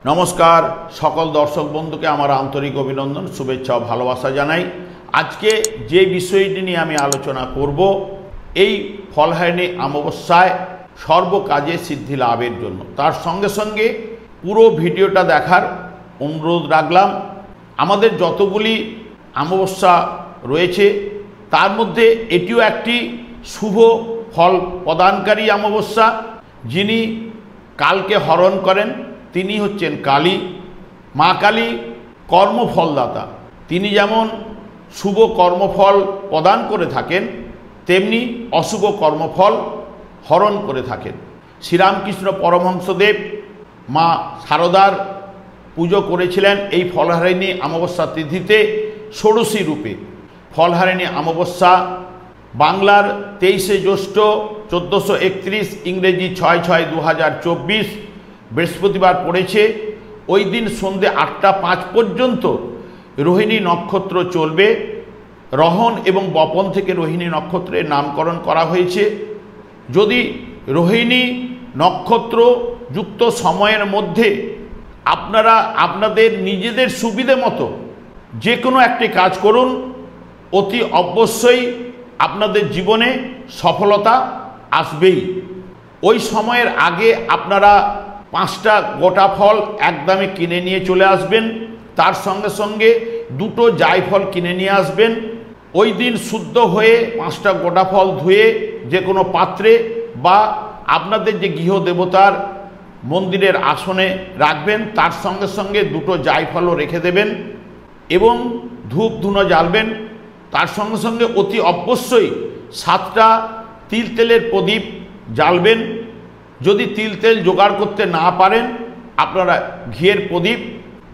नमस्कार सकल दर्शक बंधु के आमार आंतरिक अभिनंदन शुभेच्छा और भालोबासा जानाई। आज के जे विषयटी निये आमी आलोचना करब एई फलहारिणी अमाबस्याय सर्वकाजे सिद्धि लाभेर जोन्नो तार संगे संगे पुरो भिडियोटा देखार अनुरोध राखलाम। आमादेर जतगुली अमाबस्या रयेछे तार मध्ये एटिओ एकटी शुभ फल प्रदानकारी अमाबस्या। जिनी कालके हरण करें तिनी हच्छेन काली। मा काली कर्मफलदाता। तिनी जेमन शुभ कर्मफल प्रदान करे थाकेन तेमनी अशुभ कर्मफल हरण करे थाकेन। श्रीरामकृष्ण परमहंसदेव मा शारदार पुजो करेछिलेन एई फलहारिणी अमाबस्या तिथिते षोडशी रूपे। फलहारिणी अमाबस्या बांगलार 23 ज्येष्ठ 1431 इंग्रेजी 6/6/2024 बृहस्पतिवार पड़ेছে। ওই दिन सन्ধ্যে 8টা 5 पर्यन्त रोहिणी नक्षत्र चलবে। रहन एवं बपन থেকে रोहिणी नक्षत्रेर नामकरण करा হয়েছে। যদি रोहिणी नक्षत्र যুক্ত সময়ের মধ্যে আপনারা আপনাদের নিজেদের সুবিধে মতো যে কোনো একটি কাজ করুন, অতি অবশ্যই আপনাদের জীবনে সফলতা আসবেই। ওই সময়ের আগে আপনারা 5টা গোটা ফল একদমে কিনে নিয়ে চলে আসবেন। তার সঙ্গে সঙ্গে 2টো জায়ফল কিনে নিয়ে আসবেন। ওই দিন শুদ্ধ হয়ে 5টা গোটা ফল ধুয়ে যে কোনো পাত্রে বা আপনাদের যে গৃহ দেবতার মন্দিরের আসনে রাখবেন। তার সঙ্গে সঙ্গে 2টো জায়ফলও রেখে দেবেন এবং ধূপ ধুনো জ্বালবেন। তার সঙ্গে সঙ্গে অতি অবশ্যই 7টা তিল তেলের প্রদীপ জ্বালবেন। যদি তিল তেল জোগাড় করতে না পারেন আপনারা ঘিয়ের প্রদীপ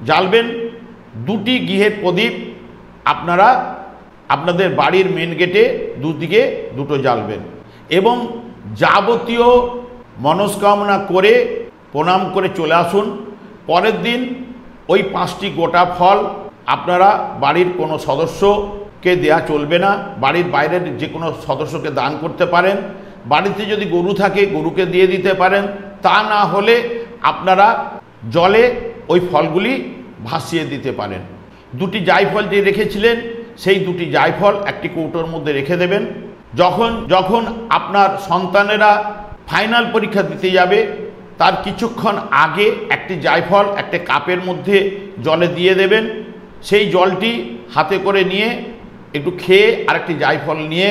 জ্বালবেন। 2টি ঘিয়ের প্রদীপ আপনারা আপনাদের বাড়ির মেন গেটে দুদিকে 2টো জ্বালবেন এবং যাবতীয় মনস্কামনা করে প্রণাম করে চলে আসুন। পরের দিন ওই 5টি গোটা ফল আপনারা বাড়ির কোনো সদস্যকে দেয়া চলবে না। বাড়ির বাইরের যে কোনো সদস্যকে দান করতে পারেন। বাড়িতে যদি গরু থাকে গরুকে দিয়ে দিতে পারেন। তা না হলে আপনারা জলে ওই ফলগুলি ভাসিয়ে দিতে পারেন। 2টি জায়ফল যে রেখেছিলেন সেই 2টি জায়ফল একটি কৌটোর মধ্যে রেখে দেবেন। যখন আপনার সন্তানেরা ফাইনাল পরীক্ষা দিতে যাবে তার কিছুক্ষণ আগে একটি জায়ফল একটা কাপের মধ্যে জলে দিয়ে দেবেন। সেই জলটি হাতে করে নিয়ে একটু খেয়ে আরেকটি জায়ফল নিয়ে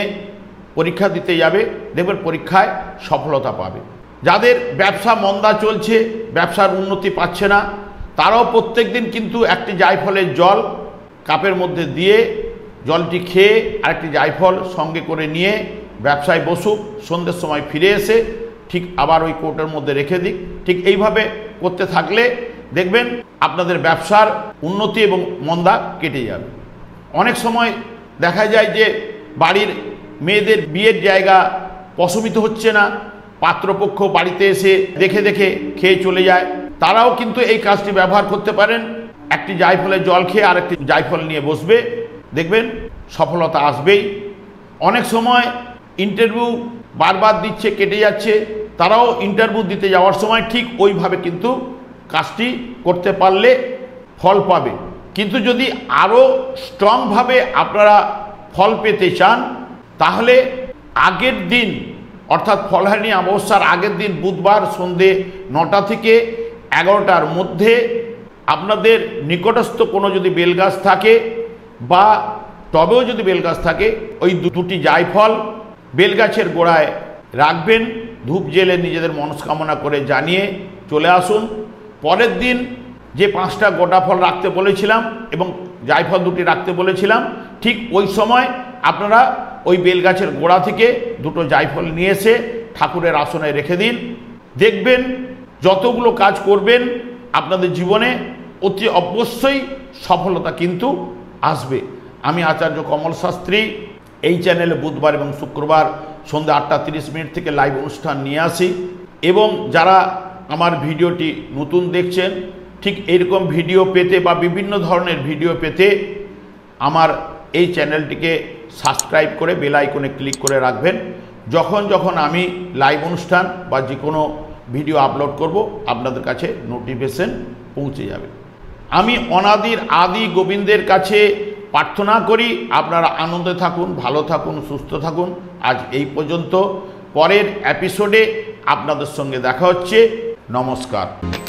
পরীক্ষা দিতে যাবে, দেখবেন পরীক্ষায় সফলতা পাবে। যাদের ব্যবসা মন্দা চলছে, ব্যবসার উন্নতি পাচ্ছে না, তারাও প্রত্যেক দিন কিন্তু একটি জায়ফলের জল কাপের মধ্যে দিয়ে জলটি খেয়ে আরেকটি জায়ফল সঙ্গে করে নিয়ে ব্যবসায় বসুক। সন্ধ্যের সময় ফিরে এসে ঠিক আবার ওই কৌটোর মধ্যে রেখে দিক। ঠিক এইভাবে করতে থাকলে দেখবেন আপনাদের ব্যবসার উন্নতি এবং মন্দা কেটে যাবে। অনেক সময় দেখা যায় যে বাড়ির মেয়েদের বিয়ের জায়গা প্রশমিত হচ্ছে না, পাত্রপক্ষ বাড়িতে এসে দেখে দেখে খেয়ে চলে যায়। তারাও কিন্তু এই কাজটি ব্যবহার করতে পারেন। একটি জায়ফলের জল খেয়ে আরেকটি জায়ফল নিয়ে বসবে, দেখবেন সফলতা আসবেই। অনেক সময় ইন্টারভিউ বারবার দিচ্ছে কেটে যাচ্ছে, তারাও ইন্টারভিউ দিতে যাওয়ার সময় ঠিক ওইভাবে কিন্তু কাজটি করতে পারলে ফল পাবে। কিন্তু যদি আরও স্ট্রংভাবে আপনারা ফল পেতে চান তাহলে আগের দিন অর্থাৎ ফলহারিণী অমাবস্যার আগের দিন বুধবার সন্ধ্যে 9টা থেকে 11টার মধ্যে আপনাদের নিকটস্থ কোনো যদি বেলগাছ থাকে বা টবেও যদি বেলগাছ থাকে ওই 2টি জায়ফল বেলগাছের গোড়ায় রাখবেন। ধূপ জেলে নিজেদের মনস্কামনা করে জানিয়ে চলে আসুন। পরের দিন যে 5টা গোটা ফল রাখতে বলেছিলাম এবং জায়ফল 2টি রাখতে বলেছিলাম ঠিক ওই সময় আপনারা ওই বেলগাছের গোড়া থেকে 2টো জায়ফল নিয়ে এসে ঠাকুরের আসনে রেখে দিন। দেখবেন যতগুলো কাজ করবেন আপনাদের জীবনে অতি অবশ্যই সফলতা কিন্তু আসবে। আমি আচার্য কমল শাস্ত্রী এই চ্যানেলে বুধবার এবং শুক্রবার সন্ধ্যা 8টা 30 থেকে লাইভ অনুষ্ঠান নিয়ে আসি এবং যারা আমার ভিডিওটি নতুন দেখছেন ঠিক এরকম ভিডিও পেতে বা বিভিন্ন ধরনের ভিডিও পেতে আমার এই চ্যানেলটিকে সাবস্ক্রাইব করে বেল আইকনে ক্লিক করে রাখবেন। যখন আমি লাইভ অনুষ্ঠান বা যে কোনো ভিডিও আপলোড করব আপনাদের কাছে নোটিফিকেশন পৌঁছে যাবে। আমি অনাদির আদি গোবিন্দের কাছে প্রার্থনা করি আপনারা আনন্দে থাকুন, ভালো থাকুন, সুস্থ থাকুন। আজ এই পর্যন্ত, পরের এপিসোডে আপনাদের সঙ্গে দেখা হচ্ছে। নমস্কার।